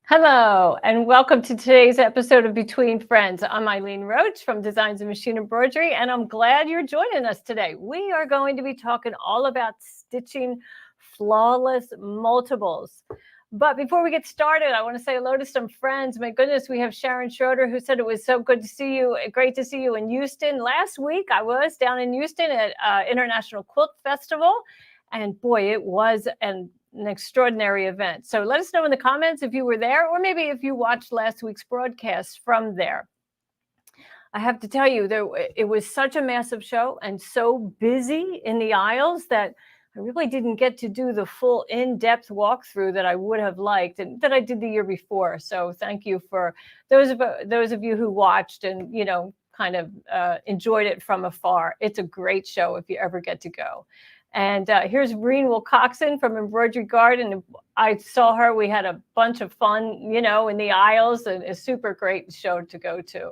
Hello, and welcome to today's episode of Between Friends. I'm Eileen Roche from Designs and Machine Embroidery, and I'm glad you're joining us today. We are going to be talking all about stitching flawless multiples. But before we get started, I want to say hello to some friends. My goodness, we have Sharon Schroeder, who said it was so good to see you. Great to see you in Houston. Last week, I was down in Houston at International Quilt Festival, and boy, it was an extraordinary event. So let us know in the comments if you were there, or maybe if you watched last week's broadcast from there. I have to tell you, it was such a massive show and so busy in the aisles that I really didn't get to do the full in-depth walkthrough that I would have liked and that I did the year before. So thank you for those of you who watched and, kind of enjoyed it from afar. It's a great show if you ever get to go. And here's Breen Wilcoxon from Embroidery Garden. I saw her. We had a bunch of fun, in the aisles, and a super great show to go to.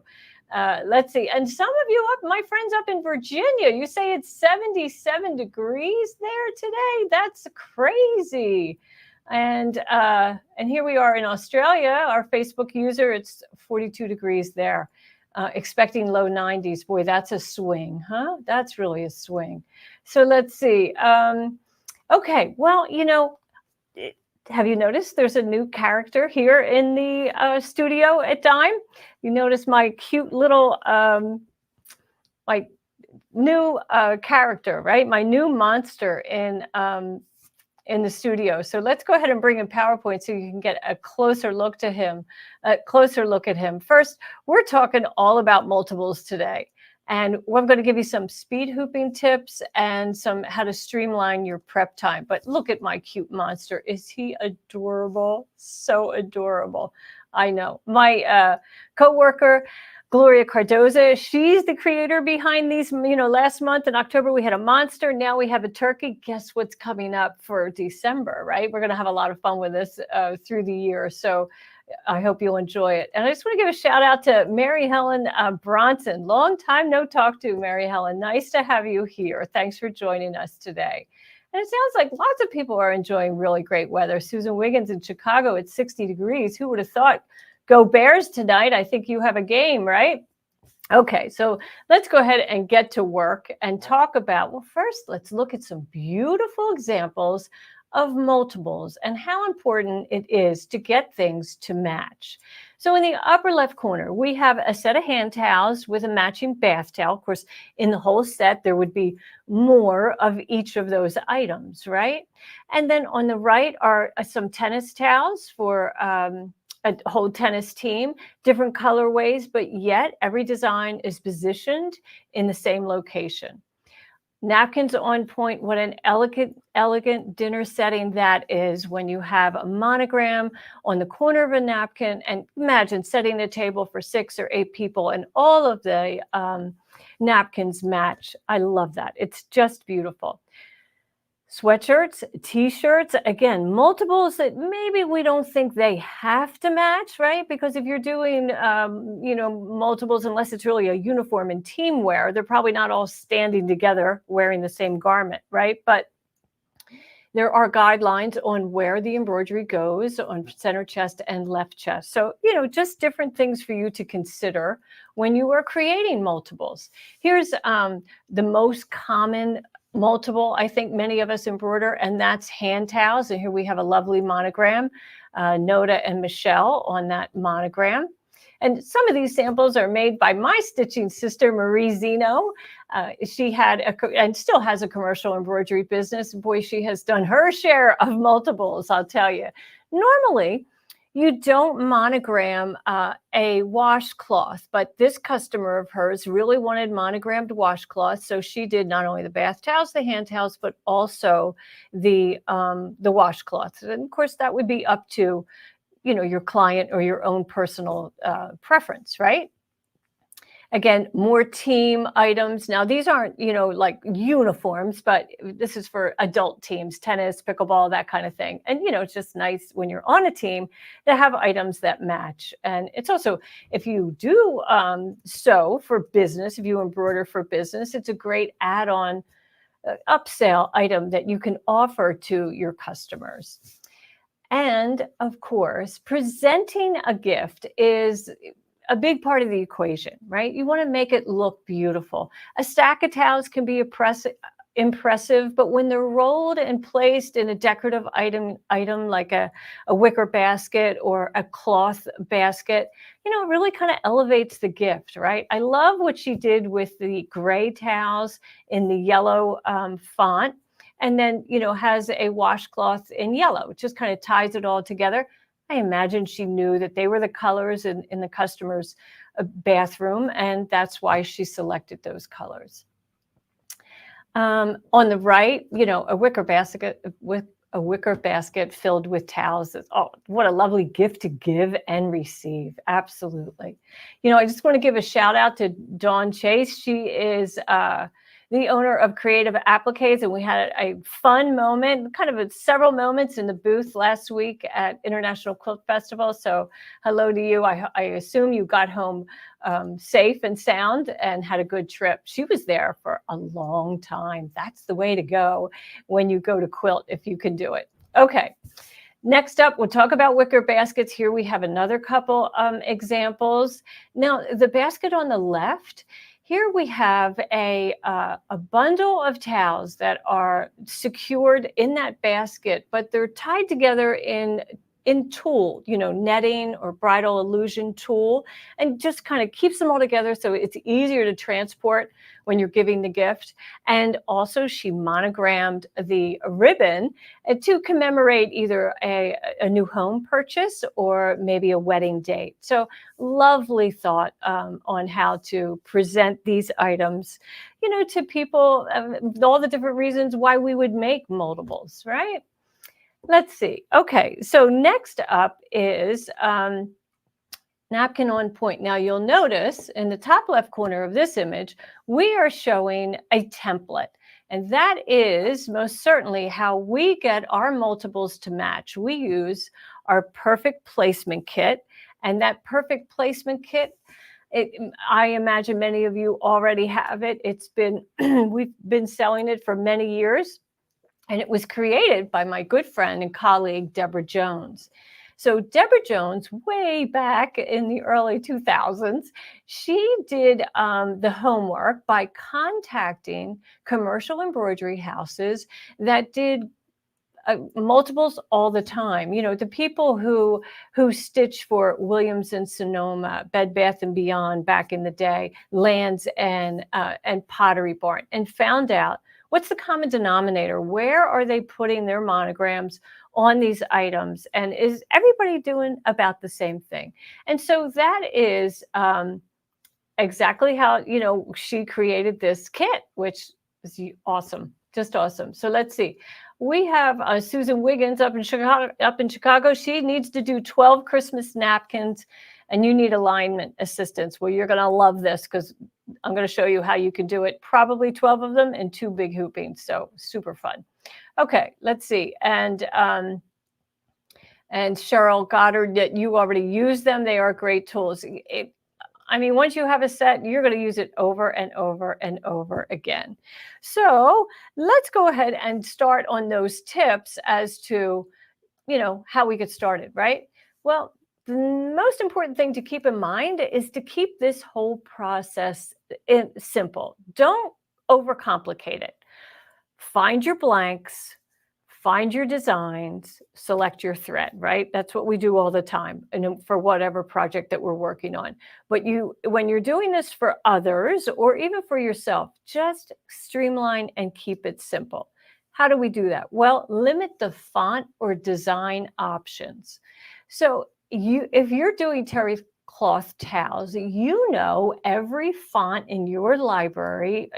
Let's see. And some of you my friends up in Virginia, you say it's 77 degrees there today. That's crazy. And here we are in Australia. Our Facebook user, it's 42 degrees there. Expecting low 90s. Boy, that's a swing, huh? That's really a swing. So let's see. Okay, well, have you noticed there's a new character here in the studio at Dime? You notice my cute little, new character, right? My new monster in the studio. So let's go ahead and bring in PowerPoint so you can get a closer look at him. First, we're talking all about multiples today. And I'm going to give you some speed hooping tips and some how to streamline your prep time. But look at my cute monster. Is he adorable? So adorable. I know. My coworker, Gloria Cardoza, she's the creator behind these. Last month in October, we had a monster. Now we have a turkey. Guess what's coming up for December, right? We're going to have a lot of fun with this through the year. So I hope you'll enjoy it. And I just want to give a shout out to Mary Helen Bronson. Long time no talk to, Mary Helen. Nice to have you here. Thanks for joining us today. And it sounds like lots of people are enjoying really great weather. Susan Wiggins in Chicago at 60 degrees. Who would have thought? Go Bears tonight. I think you have a game, right? Okay, so let's go ahead and get to work and talk about, well, first, let's look at some beautiful examples of multiples and how important it is to get things to match. So in the upper left corner, we have a set of hand towels with a matching bath towel. Of course, in the whole set, there would be more of each of those items, right? And then on the right are some tennis towels for a whole tennis team, different colorways, but yet every design is positioned in the same location. Napkins on point. What an elegant dinner setting that is when you have a monogram on the corner of a napkin, and imagine setting a table for 6 or 8 people and all of the napkins match. I love that. It's just beautiful. Sweatshirts, t-shirts, again, multiples that maybe we don't think they have to match, right? Because if you're doing, multiples, unless it's really a uniform and team wear, they're probably not all standing together wearing the same garment, right? But there are guidelines on where the embroidery goes on center chest and left chest. So, just different things for you to consider when you are creating multiples. Here's the most common multiple I think many of us embroider, and that's hand towels. And here we have a lovely monogram, Noda and Michelle on that monogram. And some of these samples are made by my stitching sister, Marie Zeno. She had and still has a commercial embroidery business. Boy, she has done her share of multiples, I'll tell you. Normally, You don't monogram a washcloth, but this customer of hers really wanted monogrammed washcloths, so she did not only the bath towels, the hand towels, but also the washcloths. And of course, that would be up to your client or your own personal preference, right? Again, more team items. Now, these aren't, like uniforms, but this is for adult teams, tennis, pickleball, that kind of thing. And, it's just nice when you're on a team to have items that match. And it's also, if you do sew for business, if you embroider for business, it's a great add-on upsell item that you can offer to your customers. And of course, presenting a gift is a big part of the equation, right? You want to make it look beautiful. A stack of towels can be impressive, but when they're rolled and placed in a decorative item like a wicker basket or a cloth basket, it really kind of elevates the gift, right? I love what she did with the gray towels in the yellow font, and then, has a washcloth in yellow. It just kind of ties it all together. I imagine she knew that they were the colors in the customer's bathroom, and that's why she selected those colors. On the right, a wicker basket filled with towels. Oh, what a lovely gift to give and receive. Absolutely. I just want to give a shout out to Dawn Chase. She is the owner of Creative Appliques, and we had a fun moment, kind of several moments in the booth last week at International Quilt Festival. So hello to you. I assume you got home safe and sound and had a good trip. She was there for a long time. That's the way to go when you go to quilt, if you can do it. Okay. Next up, we'll talk about wicker baskets. Here we have another couple examples. Now, the basket on the left, here we have a bundle of towels that are secured in that basket, but they're tied together in tulle, netting or bridal illusion tulle, and just kind of keeps them all together so it's easier to transport when you're giving the gift. And also she monogrammed the ribbon to commemorate either a new home purchase or maybe a wedding date. So lovely thought on how to present these items, to people, all the different reasons why we would make moldables, right? Let's see. Okay, so next up is napkin on point. Now you'll notice in the top left corner of this image, we are showing a template. And that is most certainly how we get our multiples to match. We use our perfect placement kit. And that perfect placement kit, I imagine many of you already have it. We've been selling it for many years. And it was created by my good friend and colleague, Deborah Jones. So Deborah Jones, way back in the early 2000s, she did the homework by contacting commercial embroidery houses that did multiples all the time. The people who stitched for Williams and Sonoma, Bed Bath and Beyond back in the day, Lands and Pottery Barn, and found out what's the common denominator? Where are they putting their monograms on these items? And is everybody doing about the same thing? And so that is exactly how, she created this kit, which is awesome, just awesome. So let's see. We have Susan Wiggins up in Chicago. She needs to do 12 Christmas napkins, and you need alignment assistance. Well, you're going to love this because I'm going to show you how you can do it. Probably 12 of them and 2 big hoopings. So super fun. Okay, let's see. And Cheryl Goddard, that you already use them. They are great tools. Once you have a set, you're going to use it over and over and over again. So let's go ahead and start on those tips as to, how we get started, right? Well, the most important thing to keep in mind is to keep this whole process simple. Don't overcomplicate it. Find your blanks, find your designs, select your thread, right? That's what we do all the time and for whatever project that we're working on. But when you're doing this for others or even for yourself, just streamline and keep it simple. How do we do that? Well, limit the font or design options. So if you're doing terry cloth towels, you know every font in your library,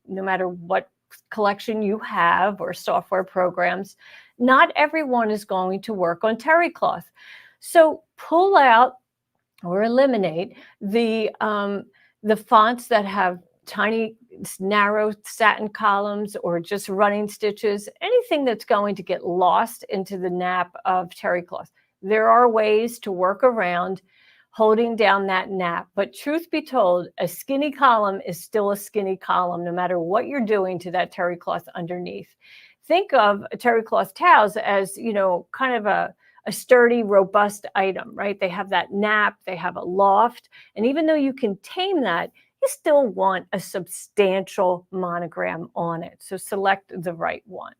no matter what collection you have or software programs, not everyone is going to work on terry cloth. So pull out or eliminate the fonts that have tiny, narrow satin columns or just running stitches, anything that's going to get lost into the nap of terry cloth. There are ways to work around holding down that nap, but truth be told, a skinny column is still a skinny column, no matter what you're doing to that terry cloth underneath. Think of terry cloth towels as, kind of a sturdy, robust item, right? They have that nap, they have a loft, and even though you can tame that, you still want a substantial monogram on it. So select the right one.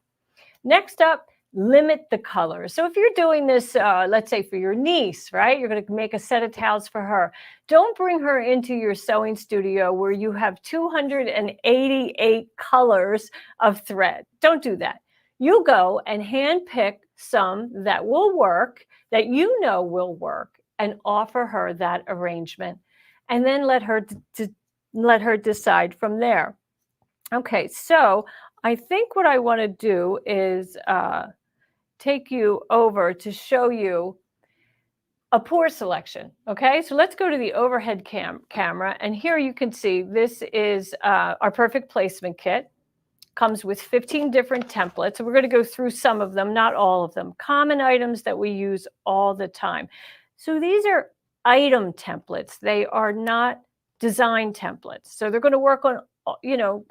Next up, limit the color. So if you're doing this, let's say for your niece, right? You're going to make a set of towels for her. Don't bring her into your sewing studio where you have 288 colors of thread. Don't do that. You go and hand pick some that will work, that you know will work, and offer her that arrangement. And then let her decide from there. Okay, so I think what I want to do is take you over to show you a pour selection. Okay, so let's go to the overhead camera, and here you can see this is our perfect placement kit. Comes with 15 different templates. So we're going to go through some of them, not all of them. Common items that we use all the time. So these are item templates. They are not design templates. So they're going to work on, no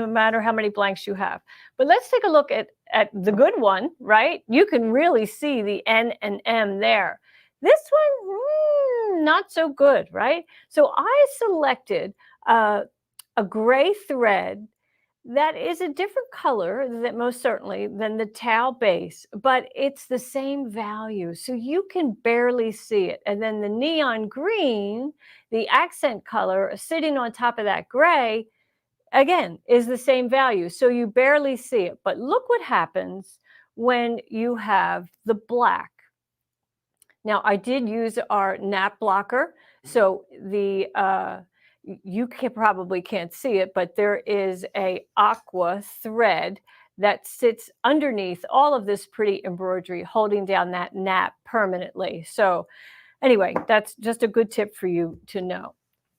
matter how many blanks you have. But let's take a look at the good one, right? You can really see the N and M there. This one, not so good, right? So I selected a gray thread that is a different color, that most certainly, than the towel base, but it's the same value. So you can barely see it. And then the neon green, the accent color sitting on top of that gray, again, is the same value. So you barely see it. But look what happens when you have the black. Now, I did use our nap blocker. So you probably can't see it, but there is a aqua thread that sits underneath all of this pretty embroidery, holding down that nap permanently. So anyway, that's just a good tip for you to know.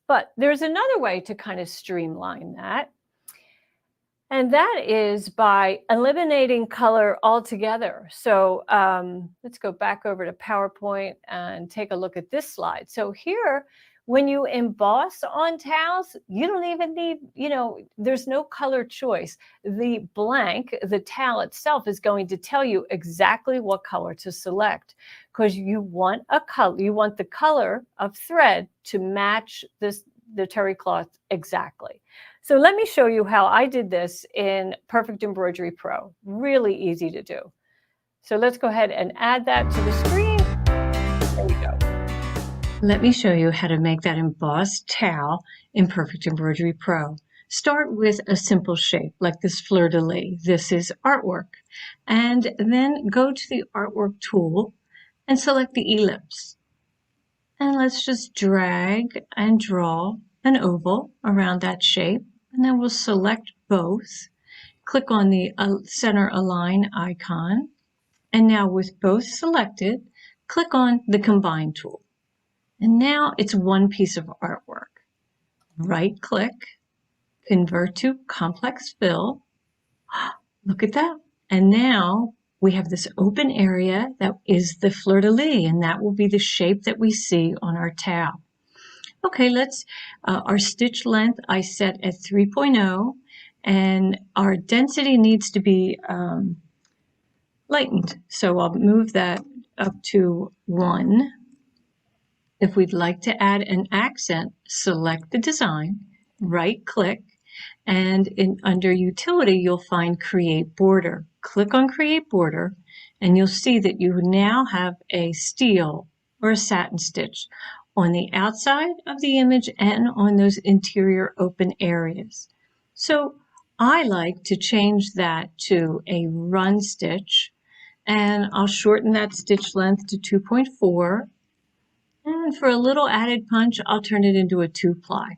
But there's another way to kind of streamline that. And that is by eliminating color altogether. So let's go back over to PowerPoint and take a look at this slide. So here, when you emboss on towels, you don't even need, there's no color choice. The blank, the towel itself, is going to tell you exactly what color to select, because you want a color, you want the color of thread to match the terry cloth exactly. So let me show you how I did this in Perfect Embroidery Pro. Really easy to do. So let's go ahead and add that to the screen. There we go. Let me show you how to make that embossed towel in Perfect Embroidery Pro. Start with a simple shape like this fleur-de-lis. This is artwork. And then go to the artwork tool and select the ellipse. And let's just drag and draw an oval around that shape. And then we'll select both. Click on the center align icon. And now with both selected, click on the combine tool. And now it's one piece of artwork. Right click, convert to complex fill. Look at that. And now we have this open area that is the fleur-de-lis, and that will be the shape that we see on our towel. Okay, our stitch length I set at 3.0, and our density needs to be lightened. So I'll move that up to 1. If we'd like to add an accent, select the design, right click, and under utility, you'll find create border. Click on create border, and you'll see that you now have a steel or a satin stitch on the outside of the image and on those interior open areas. So I like to change that to a run stitch, and I'll shorten that stitch length to 2.4. And for a little added punch, I'll turn it into a 2-ply.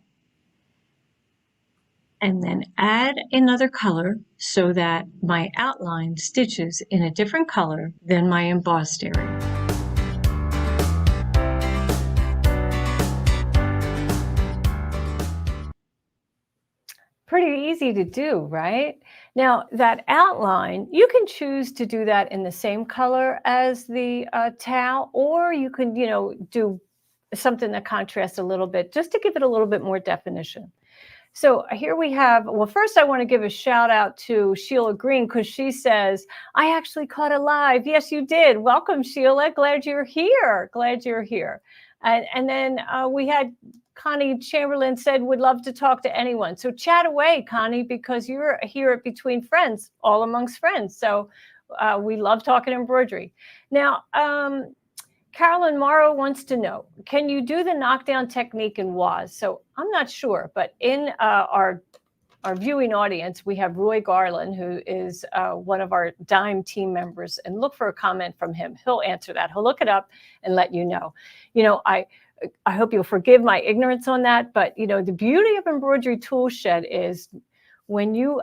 And then add another color so that my outline stitches in a different color than my embossed area. Pretty easy to do, right? Now, that outline, you can choose to do that in the same color as the towel, or you can, do something that contrasts a little bit just to give it a little bit more definition. So here we have, well, first I want to give a shout out to Sheila Green because she says, I actually caught a live. Yes, you did. Welcome, Sheila. Glad you're here. Glad you're here. And then we had Connie Chamberlain said, would love to talk to anyone. So chat away, Connie, because you're here at Between Friends, all amongst friends. So we love talking embroidery. Now, Carolyn Morrow wants to know, can you do the knockdown technique in WAS? So I'm not sure, but in our viewing audience, we have Roy Garland, who is one of our Dime team members, and look for a comment from him. He'll answer that. He'll look it up and let you know. I hope you'll forgive my ignorance on that, but the beauty of Embroidery Toolshed is when you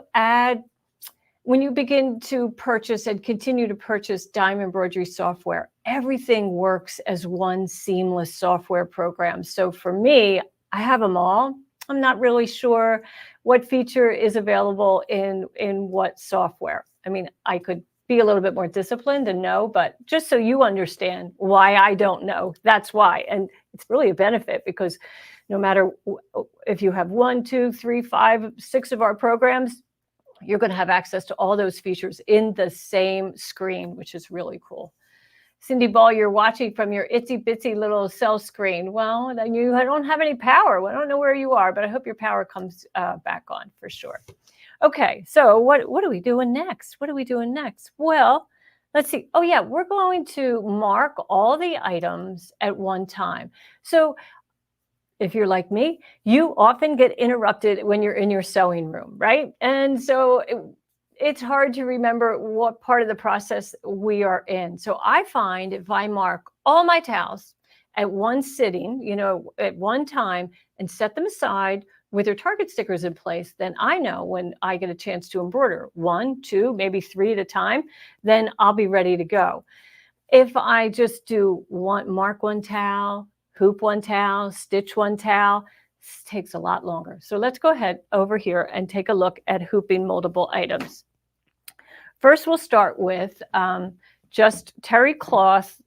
begin to purchase and continue to purchase Dime embroidery software, everything works as one seamless software program. So for me, I have them all. I'm not really sure what feature is available in what software. I mean, I could be a little bit more disciplined and know, but just so you understand why I don't know, that's why. And it's really a benefit because no matter if you have 1, 2, 3, 5, 6 of our programs, you're going to have access to all those features in the same screen, which is really cool. Cindy Ball, you're watching from your itsy bitsy little cell screen. Well, then you don't have any power. I don't know where you are, but I hope your power comes back on for sure. Okay, so what are we doing next? What are we doing next? Well, let's see. Oh yeah, we're going to mark all the items at one time. So if you're like me, you often get interrupted when you're in your sewing room, right? And so it's hard to remember what part of the process we are in. So I find if I mark all my towels at one sitting, at one time and set them aside with their target stickers in place, then I know when I get a chance to embroider 1, 2, maybe 3 at a time, then I'll be ready to go. If I just do mark one towel, hoop one towel, stitch one towel, this takes a lot longer. So let's go ahead over here and take a look at hooping moldable items. First, we'll start with just terry cloth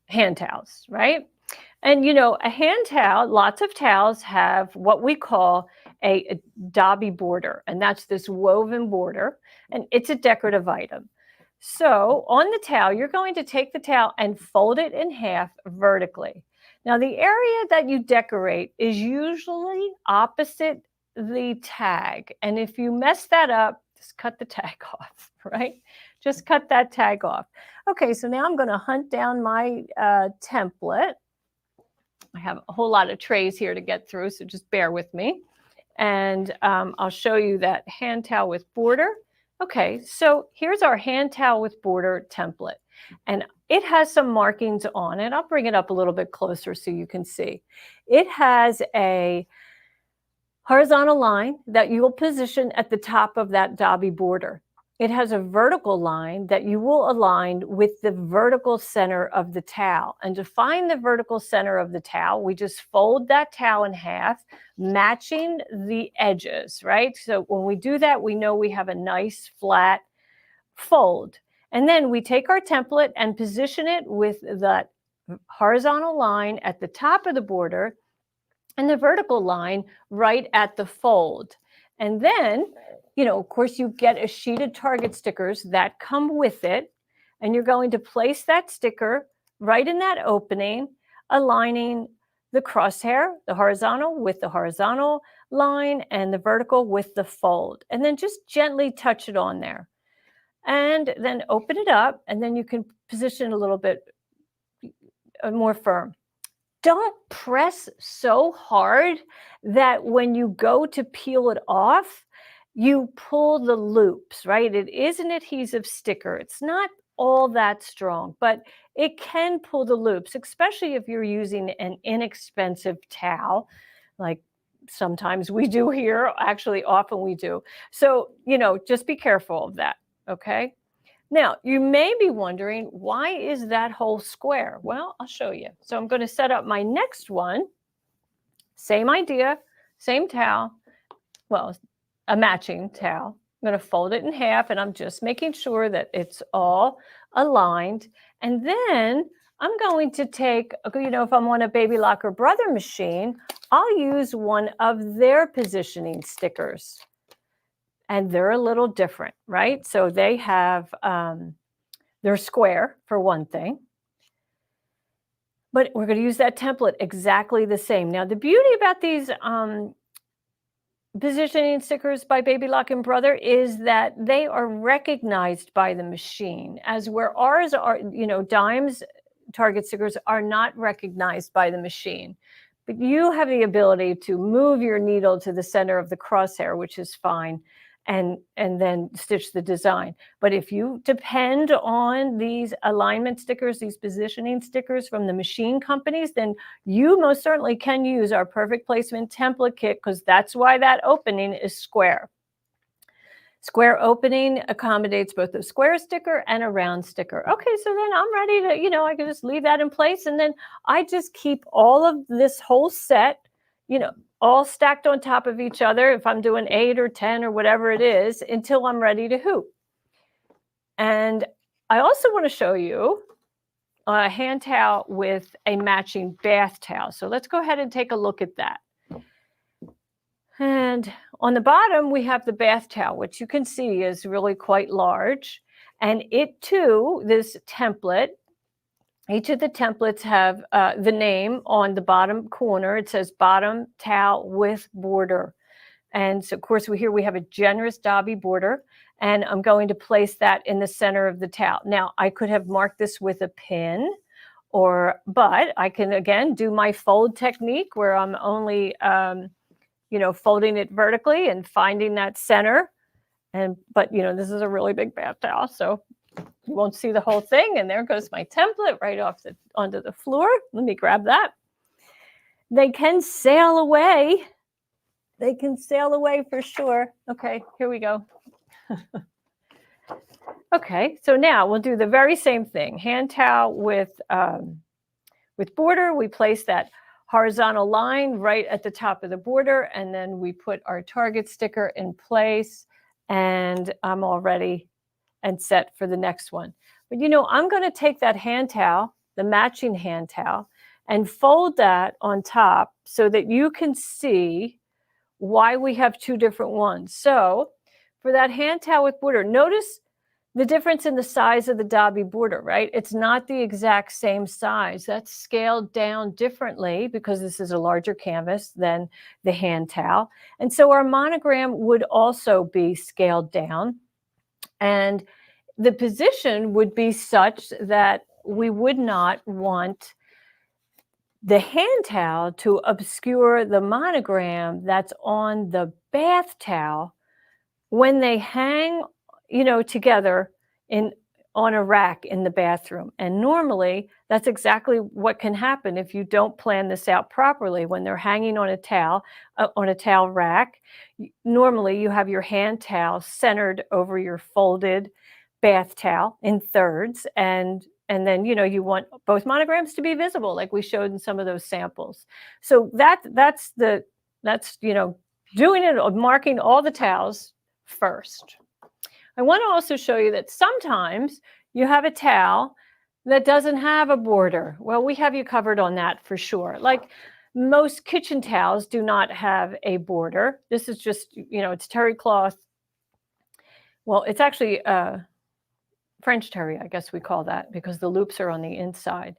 hand towels, right? And a hand towel, lots of towels have what we call a dobby border, and that's this woven border, and it's a decorative item. So on the towel, you're going to take the towel and fold it in half vertically. Now, the area that you decorate is usually opposite the tag. And if you mess that up, just cut the tag off, right? Just cut that tag off. Okay, so now I'm going to hunt down my template. I have a whole lot of trays here to get through, so just bear with me. And I'll show you that hand towel with border. Okay, so here's our hand towel with border template. And it has some markings on it. I'll bring it up a little bit closer so you can see. It has a horizontal line that you will position at the top of that dobby border. It has a vertical line that you will align with the vertical center of the towel. And to find the vertical center of the towel, we just fold that towel in half, matching the edges, right? So when we do that, we know we have a nice flat fold. And then we take our template and position it with that horizontal line at the top of the border and the vertical line right at the fold. And then, of course, you get a sheet of target stickers that come with it. And you're going to place that sticker right in that opening, aligning the crosshair, the horizontal with the horizontal line and the vertical with the fold. And then just gently touch it on there. And then open it up, and then you can position a little bit more firm. Don't press so hard that when you go to peel it off, you pull the loops, right? It is an adhesive sticker. It's not all that strong, but it can pull the loops, especially if you're using an inexpensive towel, like sometimes we do here, actually often we do. So, just be careful of that, okay? Now, you may be wondering, why is that hole square? Well, I'll show you. So I'm going to set up my next one. Same idea, same towel. Well, a matching towel. I'm going to fold it in half, and I'm just making sure that it's all aligned. And then I'm going to take, if I'm on a Baby Locker Brother machine, I'll use one of their positioning stickers. And they're a little different, right? So they have, they're square for one thing. But we're going to use that template exactly the same. Now, the beauty about these positioning stickers by Baby Lock and Brother is that they are recognized by the machine, as where ours are, Dime's target stickers are not recognized by the machine. But you have the ability to move your needle to the center of the crosshair, which is fine, and then stitch the design. But if you depend on these alignment stickers, these positioning stickers from the machine companies, then you most certainly can use our Perfect Placement template kit, because that's why that opening is square. Square opening accommodates both a square sticker and a round sticker. Okay, so then I'm ready to, I can just leave that in place, and then I just keep all of this whole set, all stacked on top of each other, if I'm doing 8 or 10 or whatever it is, until I'm ready to hoop. And I also want to show you a hand towel with a matching bath towel. So let's go ahead and take a look at that. And on the bottom, we have the bath towel, which you can see is really quite large. And it too, this template, each of the templates have the name on the bottom corner. It says bottom towel with border. And so, of course, here we have a generous Dobby border, and I'm going to place that in the center of the towel. Now, I could have marked this with a pin, but I can, again, do my fold technique where I'm only, folding it vertically and finding that center. But this is a really big bath towel, so you won't see the whole thing. And there goes my template right onto the floor. Let me grab that. They can sail away. They can sail away for sure. Okay, here we go. Okay, so now we'll do the very same thing. Hand towel with border. We place that horizontal line right at the top of the border, and then we put our target sticker in place, and I'm all ready and set for the next one. But I'm going to take that hand towel, the matching hand towel, and fold that on top so that you can see why we have two different ones. So for that hand towel with border, notice the difference in the size of the Dobby border, right? It's not the exact same size. That's scaled down differently because this is a larger canvas than the hand towel. And so our monogram would also be scaled down. And the position would be such that we would not want the hand towel to obscure the monogram that's on the bath towel when they hang, together on a rack in the bathroom. And normally that's exactly what can happen if you don't plan this out properly. When they're hanging on a towel rack, normally you have your hand towel centered over your folded bath towel in thirds, and then you want both monograms to be visible, like we showed in some of those samples. So that's doing it, marking all the towels first. I want to also show you that sometimes you have a towel that doesn't have a border. Well, we have you covered on that for sure. Like most kitchen towels do not have a border. This is just, it's terry cloth. Well, it's actually French terry, I guess we call that, because the loops are on the inside.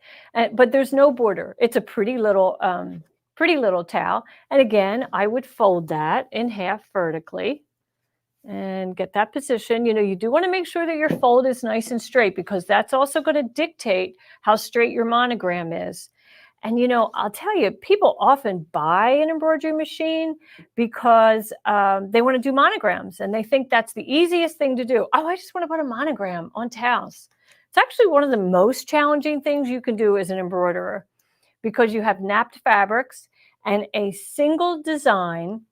But there's no border. It's a pretty little towel. And again, I would fold that in half vertically and get that position. You do want to make sure that your fold is nice and straight, because that's also going to dictate how straight your monogram is. And, I'll tell you, people often buy an embroidery machine because they want to do monograms, and they think that's the easiest thing to do. Oh, I just want to put a monogram on towels. It's actually one of the most challenging things you can do as an embroiderer because you have napped fabrics and a single design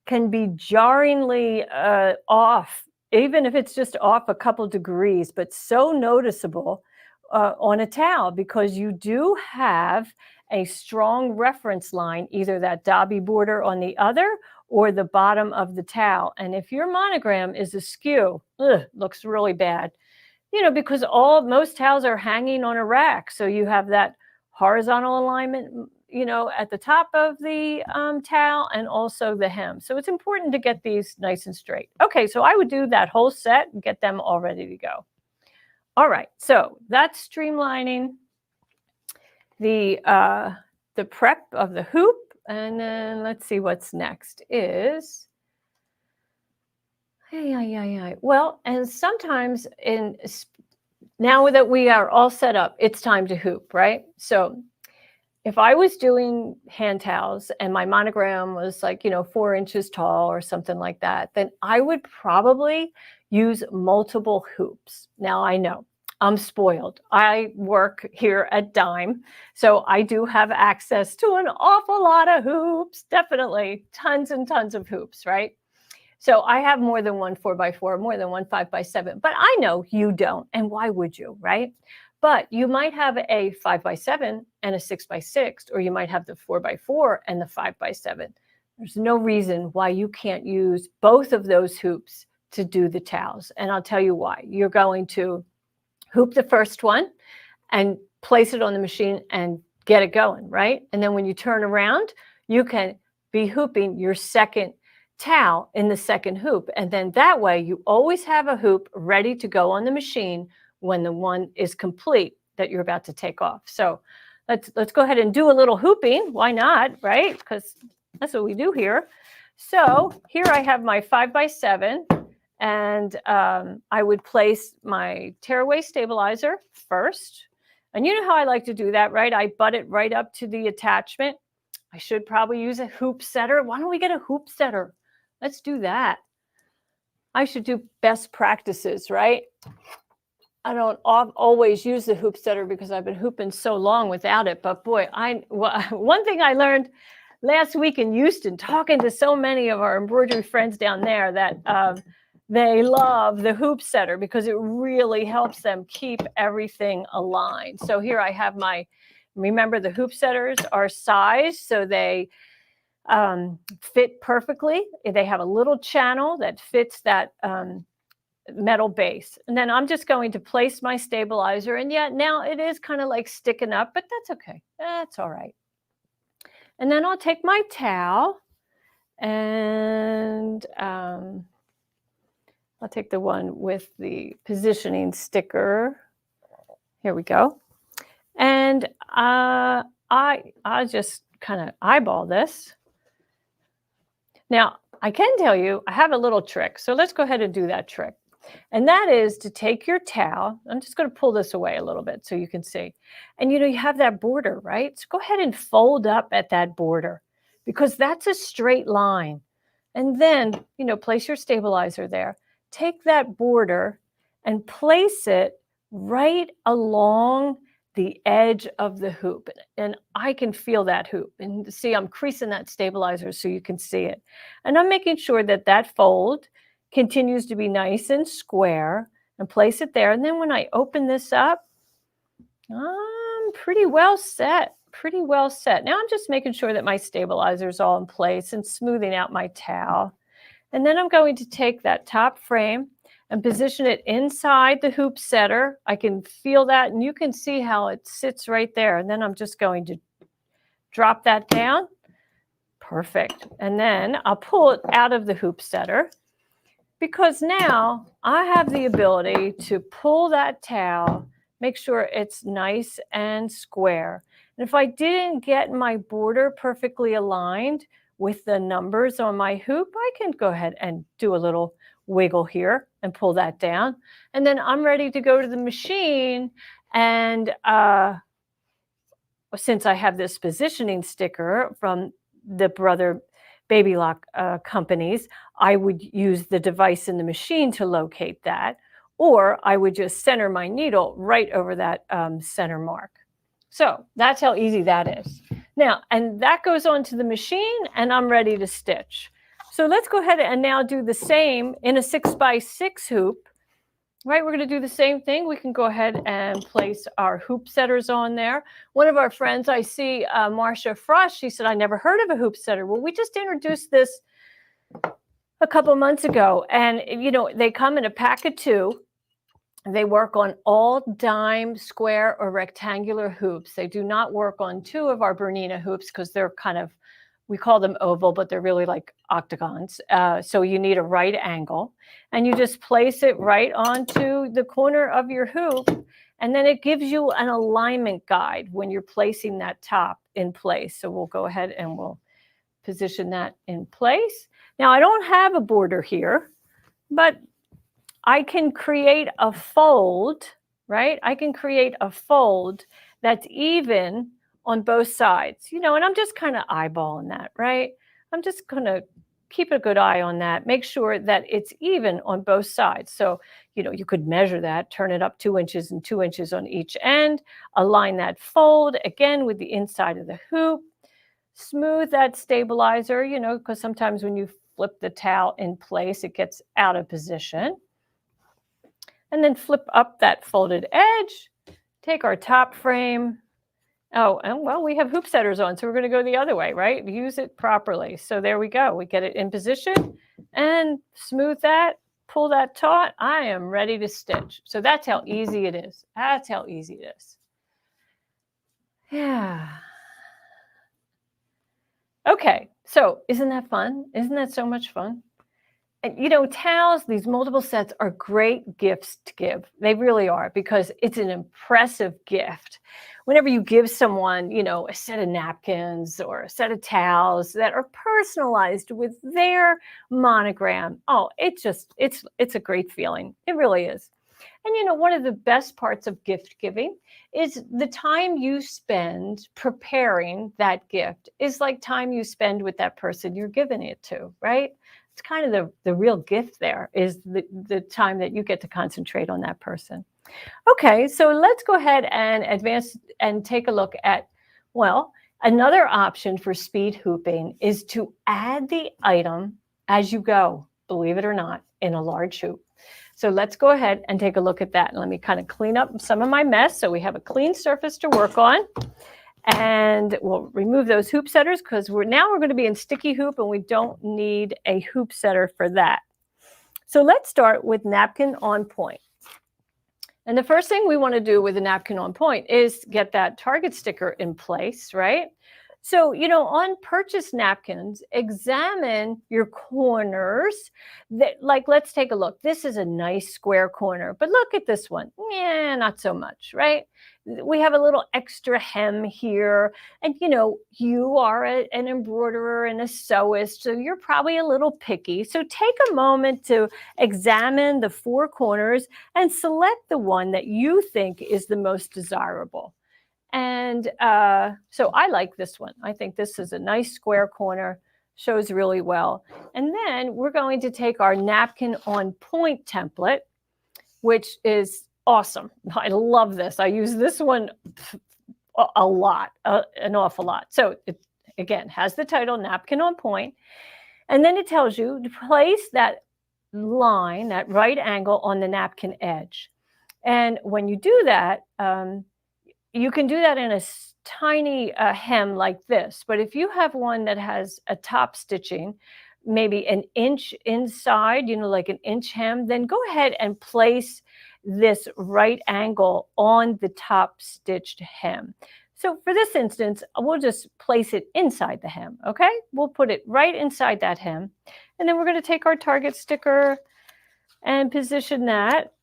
can be jarringly off, even if it's just off a couple degrees, but so noticeable on a towel because you do have a strong reference line, either that Dobby border on the other or the bottom of the towel. And if your monogram is askew, looks really bad, because most towels are hanging on a rack. So you have that horizontal alignment, at the top of the towel and also the hem. So it's important to get these nice and straight. Okay, so I would do that whole set and get them all ready to go. All right, so that's streamlining the prep of the hoop. And then let's see what's next is, well, and sometimes now that we are all set up, it's time to hoop, right? So if I was doing hand towels and my monogram was like, 4 inches tall or something like that, then I would probably use multiple hoops. Now I know I'm spoiled. I work here at Dime, so I do have access to an awful lot of hoops, definitely tons and tons of hoops, right? So I have more than one 4x4, more than one 5x7, but I know you don't. And why would you, right? But you might have a 5x7 and a 6x6, or you might have the 4x4 and the 5x7. There's no reason why you can't use both of those hoops to do the towels. And I'll tell you why. You're going to hoop the first one and place it on the machine and get it going, right? And then when you turn around, you can be hooping your second towel in the second hoop. And then that way you always have a hoop ready to go on the machine when the one is complete that you're about to take off. So let's go ahead and do a little hooping. Why not, right? Because that's what we do here. So here I have my 5x7, and I would place my tearaway stabilizer first. And you know how I like to do that, right? I butt it right up to the attachment. I should probably use a hoop setter. Why don't we get a hoop setter? Let's do that. I should do best practices, right? I don't always use the hoop setter because I've been hooping so long without it. But boy, one thing I learned last week in Houston, talking to so many of our embroidery friends down there, that they love the hoop setter because it really helps them keep everything aligned. So here I have remember the hoop setters are sized so they fit perfectly. They have a little channel that fits that metal base. And then I'm just going to place my stabilizer. And yet now it is kind of like sticking up, but that's okay. That's all right. And then I'll take my towel and I'll take the one with the positioning sticker. Here we go. And I just kind of eyeball this. Now, I can tell you, I have a little trick. So let's go ahead and do that trick. And that is to take your towel. I'm just going to pull this away a little bit so you can see. And you have that border, right? So go ahead and fold up at that border because that's a straight line. And then, place your stabilizer there. Take that border and place it right along the edge of the hoop. And I can feel that hoop. And see, I'm creasing that stabilizer so you can see it. And I'm making sure that that fold continues to be nice and square, and place it there. And then when I open this up, I'm pretty well set. Now I'm just making sure that my stabilizer is all in place and smoothing out my towel. And then I'm going to take that top frame and position it inside the hoop setter. I can feel that, and you can see how it sits right there. And then I'm just going to drop that down. Perfect. And then I'll pull it out of the hoop setter, because now I have the ability to pull that towel, make sure it's nice and square. And if I didn't get my border perfectly aligned with the numbers on my hoop, I can go ahead and do a little wiggle here and pull that down. And then I'm ready to go to the machine. And since I have this positioning sticker from the Brother Baby Lock companies, I would use the device in the machine to locate that. or I would just center my needle right over that center mark. So that's how easy that is. Now, and that goes onto the machine, and I'm ready to stitch. So let's go ahead and now do the same in a 6x6 hoop. Right, we're going to do the same thing. We can go ahead and place our hoop setters on there. One of our friends, I see, Marcia Frost, she said, I never heard of a hoop setter. Well, we just introduced this a couple months ago, and they come in a pack of 2. They work on all dime, square, or rectangular hoops. They do not work on 2 of our Bernina hoops because they're kind of, we call them oval, but they're really like octagons. So you need a right angle, and you just place it right onto the corner of your hoop, and then it gives you an alignment guide when you're placing that top in place. So we'll go ahead and we'll position that in place. Now, I don't have a border here, but I can create a fold, right? I can create a fold that's even on both sides, and I'm just kind of eyeballing that, right? I'm just going to keep a good eye on that, make sure that it's even on both sides. So, you could measure that, turn it up 2 inches and 2 inches on each end, align that fold again with the inside of the hoop, smooth that stabilizer, because sometimes when you flip the towel in place, it gets out of position. And then flip up that folded edge, take our top frame. Oh, and well, we have hoop setters on, so we're going to go the other way, right? Use it properly. So there we go. We get it in position and smooth that, pull that taut. I am ready to stitch. So that's how easy it is. That's how easy it is. Yeah. Okay, so isn't that fun? Isn't that so much fun? And, towels, these multiple sets are great gifts to give. They really are, because it's an impressive gift. Whenever you give someone, a set of napkins or a set of towels that are personalized with their monogram, oh, it's a great feeling. It really is. And, one of the best parts of gift giving is the time you spend preparing that gift is like time you spend with that person you're giving it to, right? It's kind of the real gift there is the time that you get to concentrate on that person. Okay, so let's go ahead and advance and take a look at, well, another option for speed hooping is to add the item as you go, believe it or not, in a large hoop. So let's go ahead and take a look at that. And let me kind of clean up some of my mess so we have a clean surface to work on. And we'll remove those hoop setters because we're going to be in sticky hoop and we don't need a hoop setter for that. So let's start with napkin on point. And the first thing we want to do with a napkin on point is get that target sticker in place, right? So, on purchased napkins, examine your corners. Let's take a look. This is a nice square corner, but look at this one. Yeah, not so much, right? We have a little extra hem here. And, you are an embroiderer and a sewist, so you're probably a little picky. So take a moment to examine the 4 corners and select the one that you think is the most desirable. And so I like this one. I think this is a nice square corner, shows really well. And then we're going to take our napkin on point template, which is awesome. I love this. I use this one a lot, an awful lot. So it, again, has the title Napkin on Point. And then it tells you to place that line, that right angle on the napkin edge. And when you do that, you can do that in a tiny hem like this, but if you have one that has a top stitching, maybe an inch inside, like an inch hem, then go ahead and place this right angle on the top stitched hem. So for this instance, we'll just place it inside the hem, okay? We'll put it right inside that hem, and then we're going to take our target sticker and position that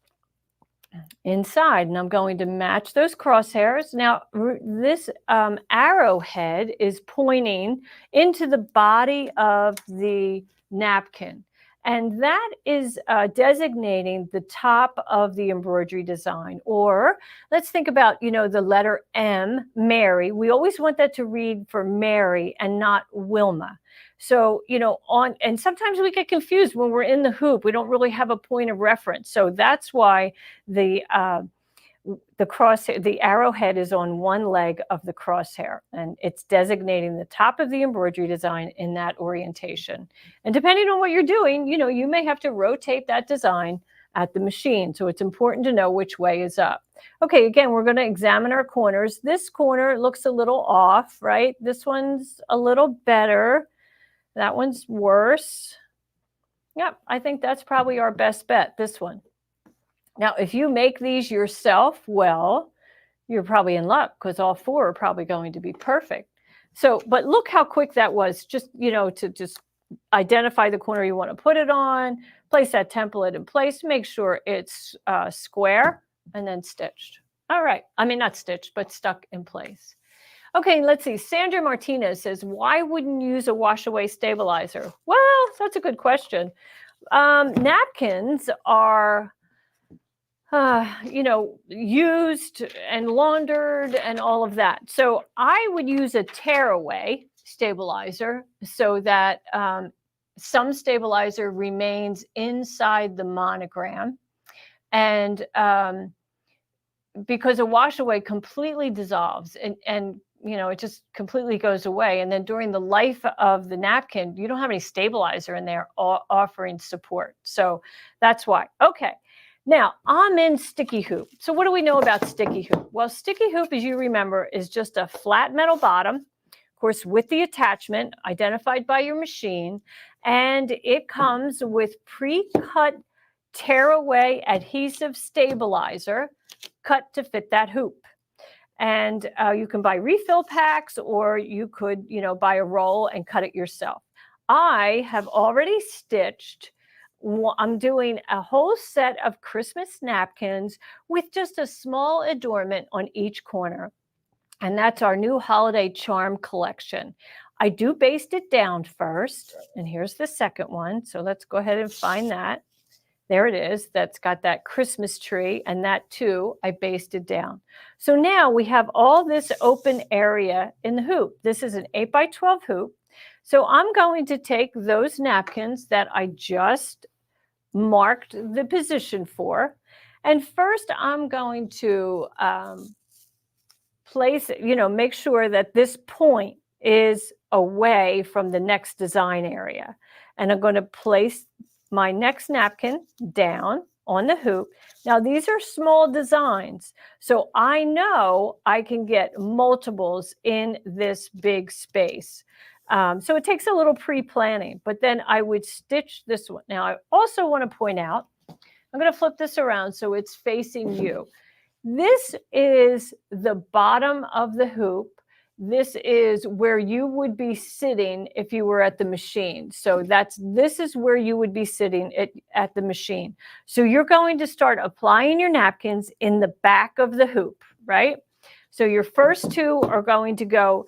inside, and I'm going to match those crosshairs. Now, this arrowhead is pointing into the body of the napkin, and that is designating the top of the embroidery design. Or let's think about, the letter M, Mary. We always want that to read for Mary and not Wilma. So, and sometimes we get confused when we're in the hoop. We don't really have a point of reference. So that's why the arrowhead is on one leg of the crosshair, and it's designating the top of the embroidery design in that orientation. And depending on what you're doing, you may have to rotate that design at the machine. So it's important to know which way is up. Okay, again, we're going to examine our corners. This corner looks a little off, right? This one's a little better. That one's worse. Yep, I think that's probably our best bet, this one. Now, if you make these yourself, well, you're probably in luck because all 4 are probably going to be perfect. So, but look how quick that was, just, to just identify the corner you want to put it on, place that template in place, make sure it's square, and then stitched. All right. I mean, not stitched, but stuck in place. Okay, let's see. Sandra Martinez says, why wouldn't you use a wash-away stabilizer? Well, that's a good question. Napkins are used and laundered and all of that. So I would use a tearaway stabilizer so that some stabilizer remains inside the monogram. And because a wash away completely dissolves and it just completely goes away. And then during the life of the napkin, you don't have any stabilizer in there offering support. So that's why. Okay. Now, I'm in sticky hoop. So what do we know about sticky hoop? Well, sticky hoop, as you remember, is just a flat metal bottom, of course, with the attachment identified by your machine. And it comes with pre-cut tearaway adhesive stabilizer cut to fit that hoop. And you can buy refill packs, or you could, buy a roll and cut it yourself. I have already stitched. I'm doing a whole set of Christmas napkins with just a small adornment on each corner. And that's our new holiday charm collection. I do baste it down first. And here's the second one. So let's go ahead and find that. There it is. That's got that Christmas tree, and that too, I basted down. So now we have all this open area in the hoop. This is an 8x12 hoop. So I'm going to take those napkins that I just marked the position for. And first I'm going to place, make sure that this point is away from the next design area. And I'm going to place my next napkin down on the hoop. Now, these are small designs, so I know I can get multiples in this big space. So it takes a little pre-planning, but then I would stitch this one. Now, I also want to point out, I'm going to flip this around so it's facing you. This is the bottom of the hoop. This is where you would be sitting if you were at the machine. So this is where you would be sitting at the machine. So you're going to start applying your napkins in the back of the hoop, right? So your first 2 are going to go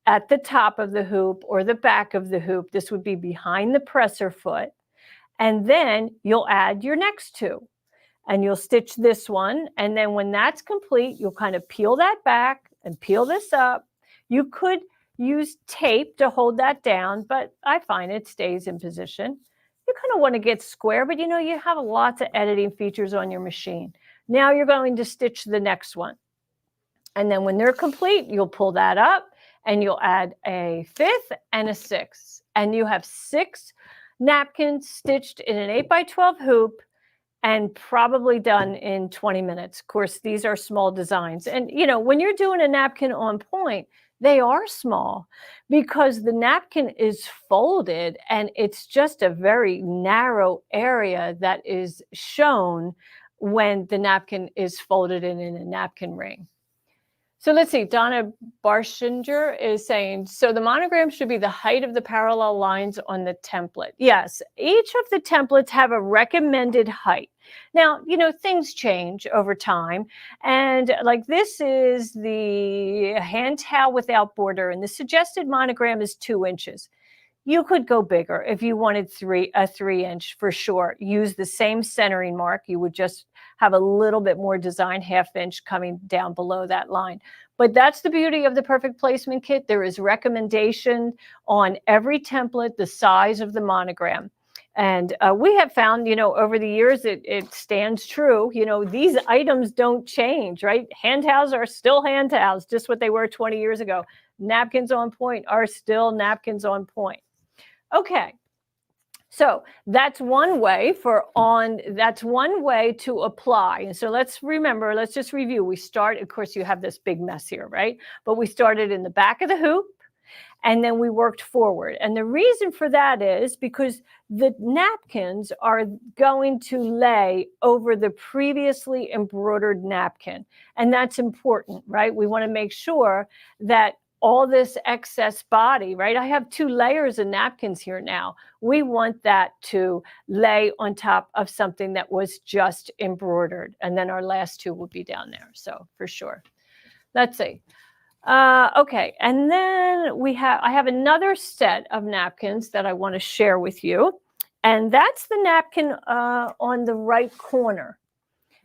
at the top of the hoop or the back of the hoop. This would be behind the presser foot. And then you'll add your next 2. And you'll stitch this one. And then when that's complete, you'll kind of peel that back and peel this up. You could use tape to hold that down, but I find it stays in position. You kind of want to get square, but you have lots of editing features on your machine. Now you're going to stitch the next one. And then when they're complete, you'll pull that up and you'll add a 5th and a 6th. And you have 6 napkins stitched in an 8x12 hoop and probably done in 20 minutes. Of course, these are small designs. And, when you're doing a napkin on point, they are small because the napkin is folded and it's just a very narrow area that is shown when the napkin is folded in a napkin ring. So let's see, Donna Barshinger is saying, so the monogram should be the height of the parallel lines on the template. Yes, each of the templates have a recommended height. Now, things change over time. And like this is the hand towel without border, and the suggested monogram is 2 inches. You could go bigger if you wanted a 3-inch for sure. Use the same centering mark. You would just have a little bit more design, 1/2 inch coming down below that line. But that's the beauty of the Perfect Placement Kit. There is recommendation on every template, the size of the monogram. And we have found, over the years, it stands true. These items don't change, right? Hand towels are still hand towels, just what they were 20 years ago. Napkins on point are still napkins on point. Okay, so that's one way to apply. And so let's just review. We start, of course, you have this big mess here, right? But we started in the back of the hoop, and then we worked forward. And the reason for that is because the napkins are going to lay over the previously embroidered napkin. And that's important, right? We want to make sure that all this excess body, right? I have 2 layers of napkins here now. We want that to lay on top of something that was just embroidered. And then our last 2 will be down there. So for sure. Let's see. Okay, and then I have another set of napkins that I want to share with you, and that's the napkin on the right corner.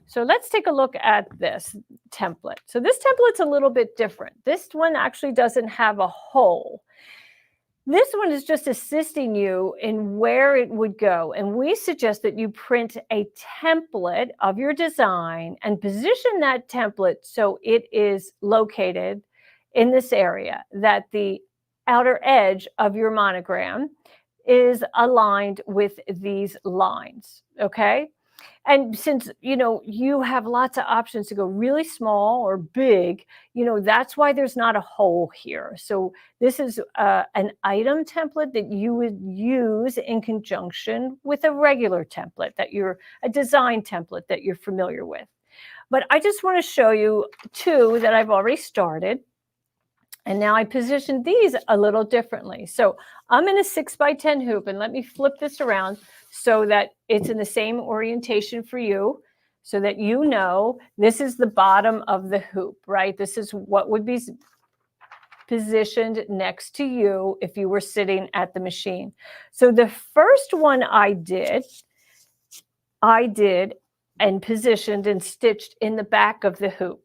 So let's take a look at this template. So this template's a little bit different. This one actually doesn't have a hole. This one is just assisting you in where it would go. And we suggest that you print a template of your design and position that template so it is located in this area, that the outer edge of your monogram is aligned with these lines, okay? And since, you have lots of options to go really small or big, that's why there's not a hole here. So this is an item template that you would use in conjunction with a regular template, a design template that you're familiar with. But I just want to show you 2 that I've already started. And now I positioned these a little differently. So I'm in a 6x10 hoop, and let me flip this around so that it's in the same orientation for you, so that this is the bottom of the hoop, right? This is what would be positioned next to you if you were sitting at the machine. So the first one I did and positioned and stitched in the back of the hoop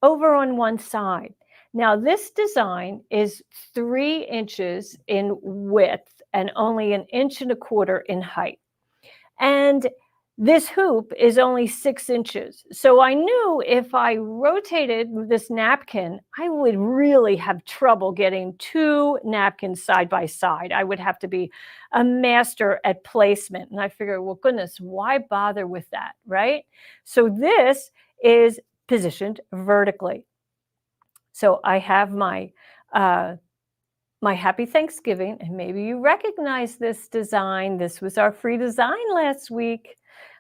over on one side. Now, this design is 3 inches in width and only 1.25 inches in height. And this hoop is only 6 inches. So I knew if I rotated this napkin, I would really have trouble getting 2 napkins side by side. I would have to be a master at placement. And I figured, well, goodness, why bother with that, right? So this is positioned vertically. So I have my Happy Thanksgiving, and maybe you recognize this design. This was our free design last week.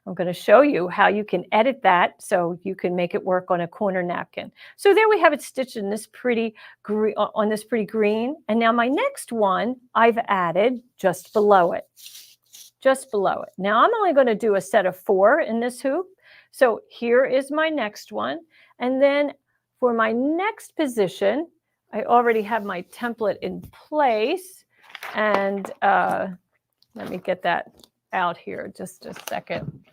I'm going to show you how you can edit that so you can make it work on a corner napkin. So there we have it stitched in this pretty green. And now my next one I've added just below it. Now I'm only going to do a set of 4 in this hoop. So here is my next one. And then for my next position, I already have my template in place. And let me get that out here just a second.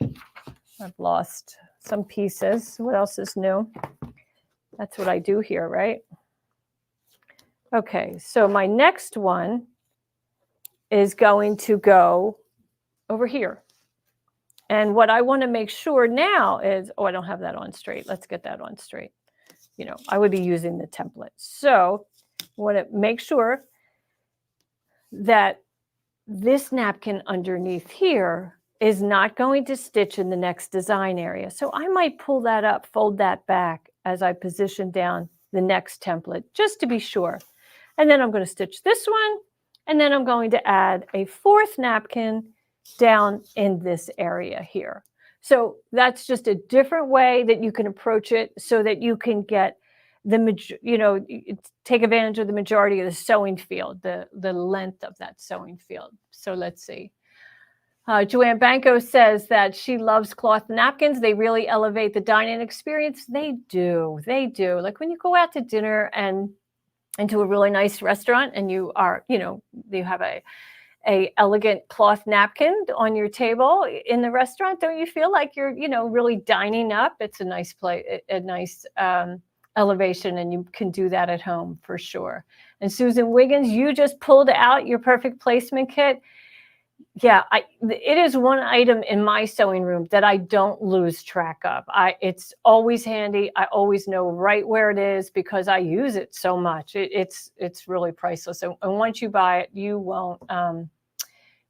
I've lost some pieces. What else is new? That's what I do here, right? Okay, so my next one is going to go over here. And what I want to make sure now is, I don't have that on straight. Let's get that on straight. I would be using the template. So I want to make sure that this napkin underneath here is not going to stitch in the next design area. So I might pull that up, fold that back as I position down the next template, just to be sure. And then I'm going to stitch this one, and then I'm going to add a 4th napkin down in this area here. So that's just a different way that you can approach it so that you can get take advantage of the majority of the sewing field, the length of that sewing field. So let's see. Joanne Banco says that she loves cloth napkins. They really elevate the dining experience. They do. Like when you go out to dinner and into a really nice restaurant and you have a elegant cloth napkin on your table in the restaurant? Don't you feel like you're, really dining up? It's a nice play, a nice elevation, and you can do that at home for sure. And Susan Wiggins, you just pulled out your perfect placement kit. Yeah, it is one item in my sewing room that I don't lose track of. It's always handy. I always know right where it is because I use it so much. It's really priceless. And once you buy it, you won't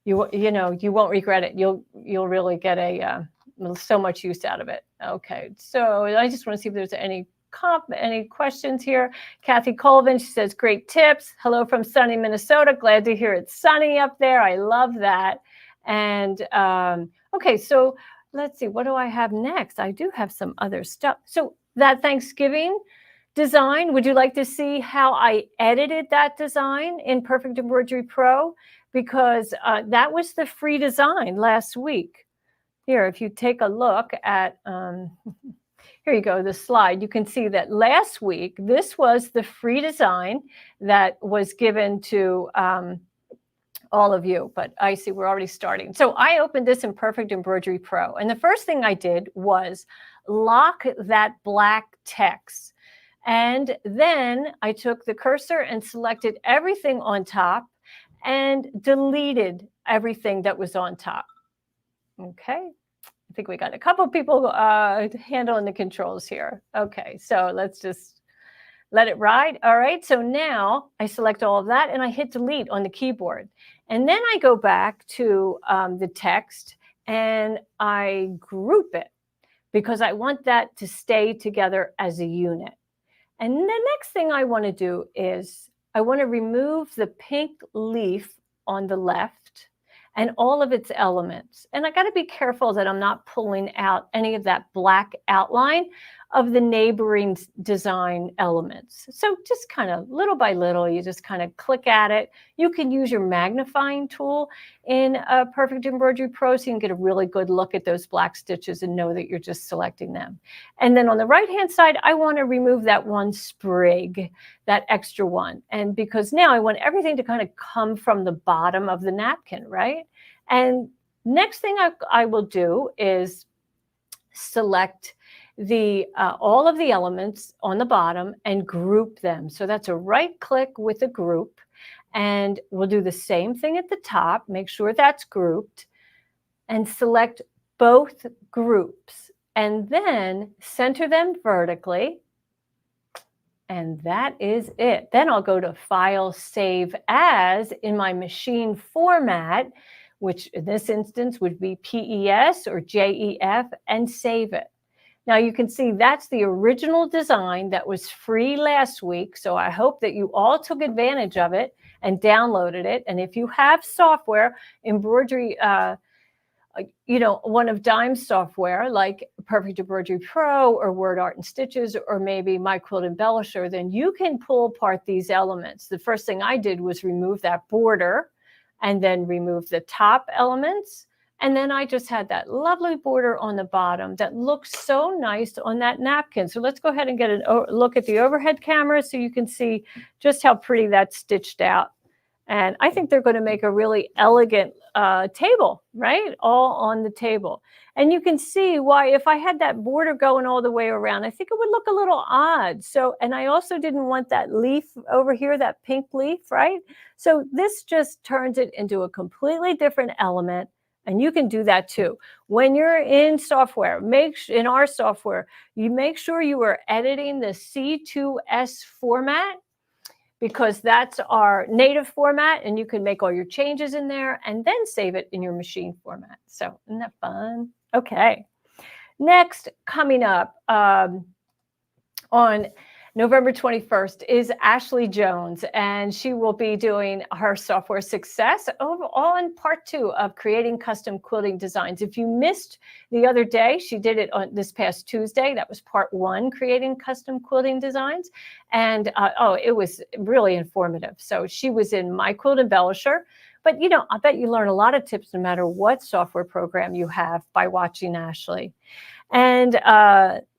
you won't regret it. You'll really get so much use out of it. Okay, so I just want to see if there's any questions here. Kathy Colvin, she says, great tips. Hello from sunny Minnesota. Glad to hear it's sunny up there. I love that. And okay, so let's see, what do I have next? I do have some other stuff. So that Thanksgiving design, would you like to see how I edited that design in Perfect Embroidery Pro? Because that was the free design last week. Here, if you take a look at here you go, the slide. You can see that last week, this was the free design that was given to all of you. But I see we're already starting. So I opened this in Perfect Embroidery Pro. And the first thing I did was lock that black text. And then I took the cursor and selected everything on top and deleted everything that was on top. Okay. I think we got a couple people handling the controls here. Okay, so let's just let it ride. All right, so now I select all of that and I hit delete on the keyboard. And then I go back to the text and I group it because I want that to stay together as a unit. And the next thing I want to do is I want to remove the pink leaf on the left and all of its elements. And I got to be careful that I'm not pulling out any of that black outline of the neighboring design elements. So just kind of little by little, you just kind of click at it. You can use your magnifying tool in Perfect Embroidery Pro so you can get a really good look at those black stitches and know that you're just selecting them. And then on the right-hand side, I want to remove that one sprig, that extra one. And because now I want everything to kind of come from the bottom of the napkin, right? And next thing I will do is select all of the elements on the bottom and group them. So that's a right click with a group, and we'll do the same thing at the top. Make sure that's grouped and select both groups and then center them vertically. And that is it. Then I'll go to File, Save As in my machine format, which in this instance would be PES or JEF, and save it. Now you can see that's the original design that was free last week. So I hope that you all took advantage of it and downloaded it. And if you have software, embroidery, one of Dime's software like Perfect Embroidery Pro or Word Art and Stitches or maybe My Quilt Embellisher, then you can pull apart these elements. The first thing I did was remove that border and then remove the top elements. And then I just had that lovely border on the bottom that looks so nice on that napkin. So let's go ahead and get a look at the overhead camera so you can see just how pretty that's stitched out. And I think they're going to make a really elegant table, right? All on the table. And you can see why if I had that border going all the way around, I think it would look a little odd. So, and I also didn't want that leaf over here, that pink leaf, right? So this just turns it into a completely different element. And you can do that too. When you're in software, in our software, you make sure you are editing the C2S format because that's our native format and you can make all your changes in there and then save it in your machine format. So isn't that fun? Okay. Next, coming up on November 21st is Ashley Jones, and she will be doing her software success all in part 2 of creating custom quilting designs. If you missed the other day, she did it on this past Tuesday. That was part 1, creating custom quilting designs. And it was really informative. So she was in My Quilt Embellisher. But, I bet you learn a lot of tips no matter what software program you have by watching Ashley. And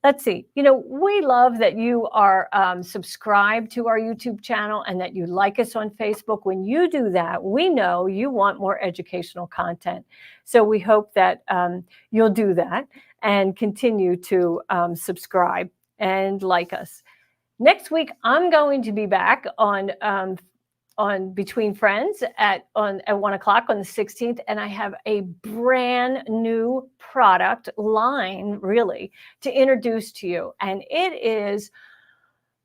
let's see, we love that you are subscribed to our YouTube channel and that you like us on Facebook. When you do that, we know you want more educational content. So we hope that you'll do that and continue to subscribe and like us. Next week, I'm going to be back on Between Friends at 1 o'clock on the 16th. And I have a brand new product line, really, to introduce to you. And it is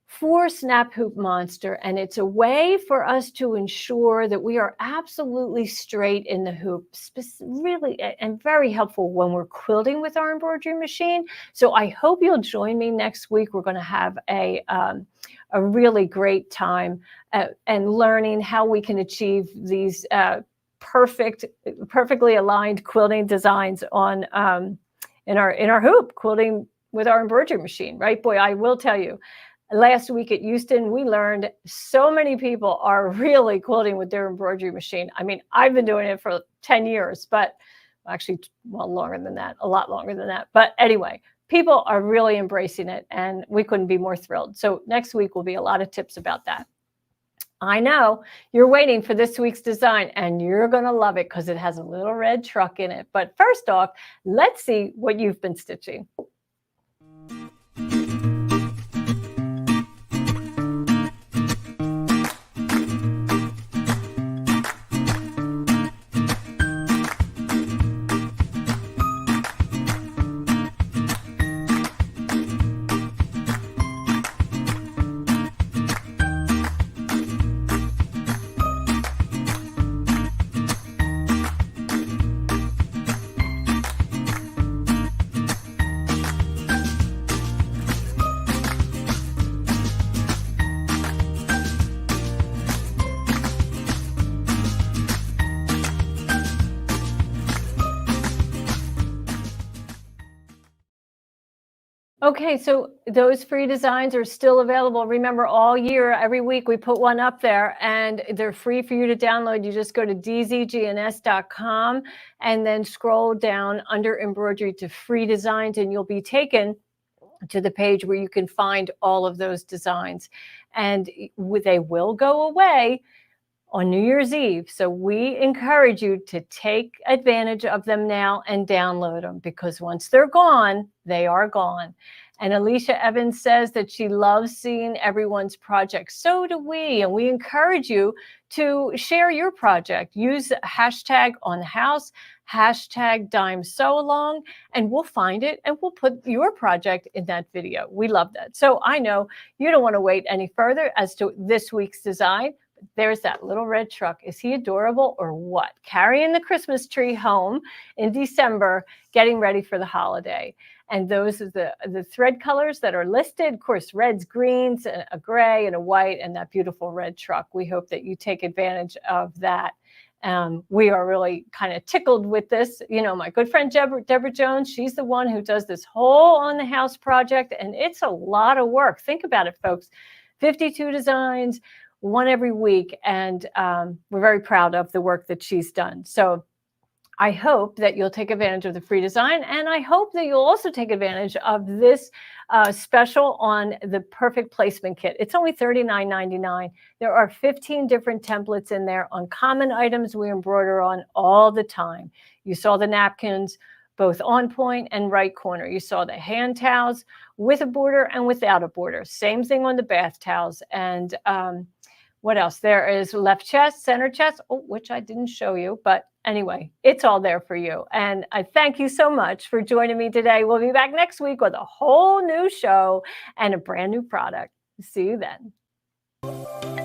for Snap Hoop Monster. And it's a way for us to ensure that we are absolutely straight in the hoop, really, and very helpful when we're quilting with our embroidery machine. So I hope you'll join me next week. We're going to have a really great time and learning how we can achieve these perfectly aligned quilting designs on in our hoop, quilting with our embroidery machine, right? Boy, I will tell you, last week at Houston, we learned so many people are really quilting with their embroidery machine. I mean, I've been doing it for 10 years, but actually, well, longer than that, a lot longer than that. But anyway, people are really embracing it, and we couldn't be more thrilled. So next week will be a lot of tips about that. I know you're waiting for this week's design, and you're going to love it because it has a little red truck in it. But first off, let's see what you've been stitching. Okay, so those free designs are still available. Remember, all year, every week, we put one up there, and they're free for you to download. You just go to dzgns.com and then scroll down under embroidery to free designs, and you'll be taken to the page where you can find all of those designs. And they will go away on New Year's Eve. So we encourage you to take advantage of them now and download them, because once they're gone, they are gone. And Alicia Evans says that she loves seeing everyone's projects. So do we. And we encourage you to share your project. Use hashtag on the house, hashtag dime sew along, and we'll find it and we'll put your project in that video. We love that. So I know you don't want to wait any further as to this week's design. There's that little red truck. Is he adorable or what? Carrying the Christmas tree home in December, getting ready for the holiday. And those are the thread colors that are listed. Of course, reds, greens, a gray, and a white, and that beautiful red truck. We hope that you take advantage of that. We are really kind of tickled with this. You know, my good friend Deborah Jones, she's the one who does this whole on the house project, and it's a lot of work. Think about it, folks. 52 designs, one every week, and we're very proud of the work that she's done. So I hope that you'll take advantage of the free design, and I hope that you'll also take advantage of this special on the Perfect Placement Kit. It's only $39.99. There are 15 different templates in there on common items we embroider on all the time. You saw the napkins, both on point and right corner. You saw the hand towels with a border and without a border. Same thing on the bath towels. And what else? There is left chest, center chest, which I didn't show you, but anyway, it's all there for you. And I thank you so much for joining me today. We'll be back next week with a whole new show and a brand new product. See you then.